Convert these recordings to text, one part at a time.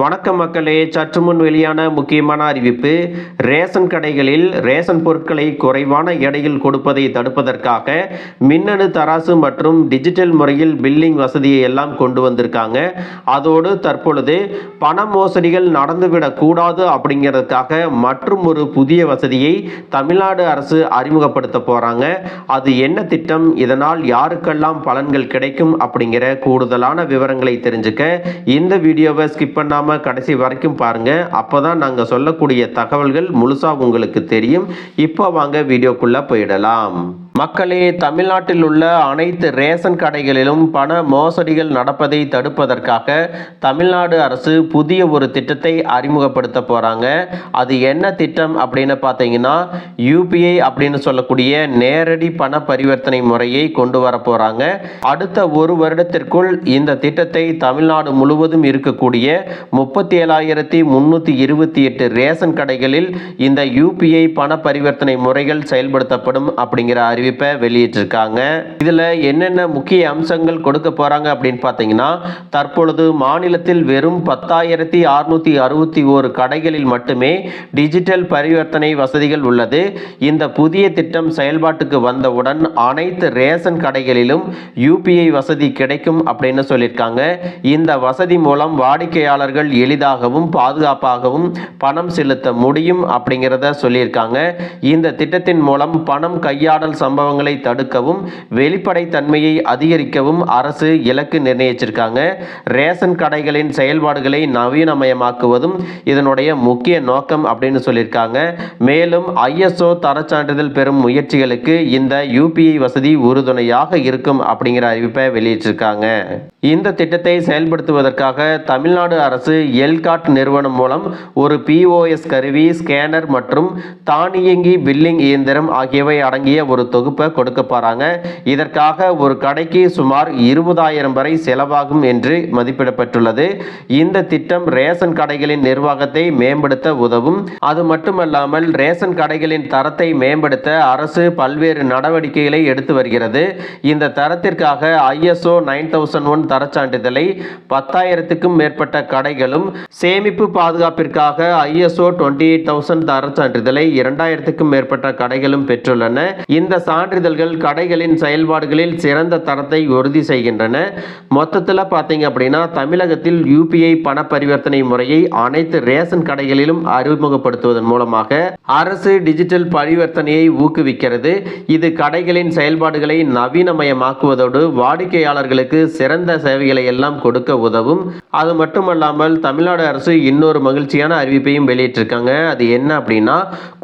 வணக்கம் மக்களே, சற்று முன் வெளியான முக்கியமான அறிவிப்பு. ரேஷன் கடைகளில் ரேஷன் பொருட்களை குறைவான எடையில் கொடுப்பதை தடுப்பதற்காக மின்னணு தராசு மற்றும் டிஜிட்டல் முறையில் பில்லிங் வசதியை எல்லாம் கொண்டு வந்திருக்காங்க. அதோடு தற்பொழுது பண மோசடிகள் நடந்துவிடக்கூடாது அப்படிங்கிறதுக்காக மற்றும் ஒரு புதிய வசதியை தமிழ்நாடு அரசு அறிமுகப்படுத்த போறாங்க. அது என்ன திட்டம், இதனால் யாருக்கெல்லாம் பலன்கள் கிடைக்கும் அப்படிங்கிற கூடுதலான விவரங்களை தெரிஞ்சுக்க இந்த வீடியோவை ஸ்கிப் பண்ணாம கடைசி வரைக்கும் பாருங்க. அப்பதான் நாங்க சொல்லக்கூடிய தகவல்கள் முழுசா உங்களுக்கு தெரியும். இப்போ வாங்க வீடியோக்குள்ள போயிடலாம். மக்களே, தமிழ்நாட்டில் உள்ள அனைத்து ரேஷன் கடைகளிலும் பண மோசடிகள் நடப்பதை தடுப்பதற்காக தமிழ்நாடு அரசு புதிய ஒரு திட்டத்தை அறிமுகப்படுத்த போறாங்க. அது என்ன திட்டம் அப்படின்னு பார்த்தீங்கன்னா, யூபிஐ அப்படின்னு சொல்லக்கூடிய நேரடி பண பரிவர்த்தனை முறையை கொண்டு வர போறாங்க. அடுத்த ஒரு வருடத்திற்குள் இந்த திட்டத்தை தமிழ்நாடு முழுவதும் இருக்கக்கூடிய 37,328 ரேஷன் கடைகளில் இந்த யூபிஐ பண பரிவர்த்தனை முறைகள் செயல்படுத்தப்படும் அப்படிங்கிற அறிவிப்பை வெளியிட்டிருக்காங்க. இதுல என்னென்ன முக்கிய அம்சங்கள் கொடுக்க போறாங்க அப்படின்னு பார்த்தீங்கன்னா, தற்பொழுது மாநிலத்தில் வெறும் 10,661 கடைகளில் மட்டுமே டிஜிட்டல் பரிவர்த்தனை வசதிகள் உள்ளது. இந்த புதிய திட்டம் செயல்பாட்டுக்கு வந்தவுடன் அனைத்து ரேஷன் கடைகளிலும் யூபிஐ வசதி கிடைக்கும் அப்படின்னு சொல்லியிருக்காங்க. இந்த வசதி மூலம் வாடிக்கையாளர்கள் எளிதாகவும் பாதுகாப்பாகவும் பணம் செலுத்த முடியும் அப்படிங்கிறத சொல்லியிருக்காங்க. இந்த திட்டத்தின் மூலம் பணம் கையாடல் சம்பவங்களை தடுக்கவும் வெளிப்படைத்தன்மையை அதிகரிக்கவும் அரசு இலக்கு நிர்ணயிச்சிருக்காங்க. ரேஷன் கடைகளின் செயல்பாடுகளை நவீனமயமாக்குவதும் இதனுடைய முக்கிய நோக்கம் அப்படின்னு சொல்லியிருக்காங்க. மேலும் ISO தரச்சான்றிதழ் பெறும் முயற்சிகளுக்கு இந்த யூபிஐ வசதி உறுதுணையாக இருக்கும் அப்படிங்கிற அறிவிப்பை வெளியிட்டிருக்காங்க. இந்த திட்டத்தை செயல்படுத்துவதற்காக தமிழ்நாடு அரசு எல்காட் நிறுவனம் மூலம் ஒரு POS கருவி, ஸ்கேனர் மற்றும் தானியங்கி பில்லிங் இயந்திரம் ஆகியவை அடங்கிய ஒரு தொகுப்பை கொடுக்க போறாங்க. இதற்காக ஒரு கடைக்கு சுமார் 20,000 வரை செலவாகும் என்று மதிப்பிடப்பட்டுள்ளது. இந்த திட்டம் ரேஷன் கடைகளின் நிர்வாகத்தை மேம்படுத்த உதவும். அது மட்டுமல்லாமல் ரேஷன் கடைகளின் தரத்தை மேம்படுத்த அரசு பல்வேறு நடவடிக்கைகளை எடுத்து வருகிறது. இந்த தரத்திற்காக ISO 9001 தரச்சான்றிதழை 10,000க்கும் மேற்பட்ட கடைகளும், சேமிப்பு பாதுகாப்பிற்காக ISO 28000 தரச்சான்றிதழை 2,000க்கும் மேற்பட்ட கடைகளும் பெற்றுள்ளன. இந்த சான்றிதழ்கள் கடைகளின் செயல்பாடுகளில் சிறந்த தரத்தை உறுதி செய்கின்றன. மொத்தத்தில் பார்த்தீங்க அப்படின்னா, தமிழகத்தில் யூபிஐ பண பரிவர்த்தனை முறையை அனைத்து ரேஷன் கடைகளிலும் அறிமுகப்படுத்துவதன் மூலமாக அரசு டிஜிட்டல் பரிவர்த்தனையை ஊக்குவிக்கிறது. இது கடைகளின் செயல்பாடுகளை நவீனமயமாக்குவதோடு வாடிக்கையாளர்களுக்கு சிறந்த சேவைகளை எல்லாம் கொடுக்க உதவும். அது மட்டுமல்லாமல் தமிழ்நாடு அரசு இன்னொரு மகிழ்ச்சியான அறிவிப்பையும் வெளியிட்டிருக்காங்க. அது என்ன அப்படின்னா,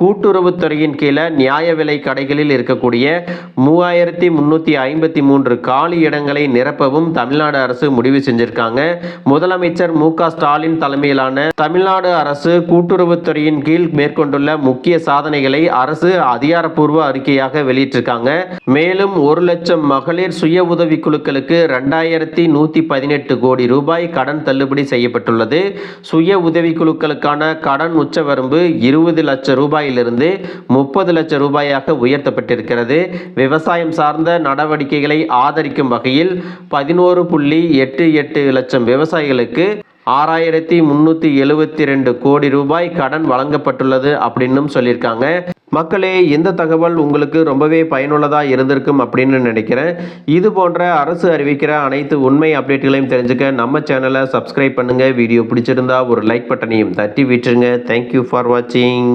கூட்டுறவுத்துறையின் கீழே நியாய விலை கடைகளில் இருக்கக்கூடிய 3,353 காலி இடங்களை நிரப்பவும் தமிழ்நாடு அரசு முடிவு செஞ்சிருக்காங்க. முதலமைச்சர் MK ஸ்டாலின் தலைமையிலான தமிழ்நாடு அரசு கூட்டுறவுத்துறையின் கீழ் மேற்கொண்டுள்ள முக்கிய சாதனைகளை அரசு அதிகாரப்பூர்வ அறிக்கையாக வெளியிட்டிருக்காங்க. மேலும் 1 லட்சம் மகளிர் சுய உதவி குழுக்களுக்கு 2,118 கோடி ரூபாய் கடன் தள்ளுபடி செய்யப்பட்டுள்ளது. சுய உதவி குழுக்களுக்கான கடன் உச்சவரம்பு 20 லட்சம் ரூபாயிலிருந்து 30 லட்சம் ரூபாயாக உயர்த்தப்பட்டிருக்கிறது. விவசாயம் சார்ந்த நடவடிக்கைகளை ஆதரிக்கும் வகையில் 11.88 லட்சம் விவசாயிகளுக்கு 6,372 கோடி ரூபாய் கடன் வழங்கப்பட்டுள்ளது அப்படின்னு சொல்லியிருக்காங்க. மக்களே, இந்த தகவல் உங்களுக்கு ரொம்பவே பயனுள்ளதாக இருந்திருக்கும் அப்படின்னு நினைக்கிறேன். இது போன்ற அரசு அறிவிக்கிற அனைத்து உண்மை அப்டேட்டுகளையும் தெரிஞ்சுக்க நம்ம சேனலை சப்ஸ்கிரைப் பண்ணுங்க. வீடியோ பிடிச்சிருந்தா ஒரு லைக் பட்டனையும் தட்டி விட்டுருங்க. தேங்க்யூ ஃபார் வாட்சிங்.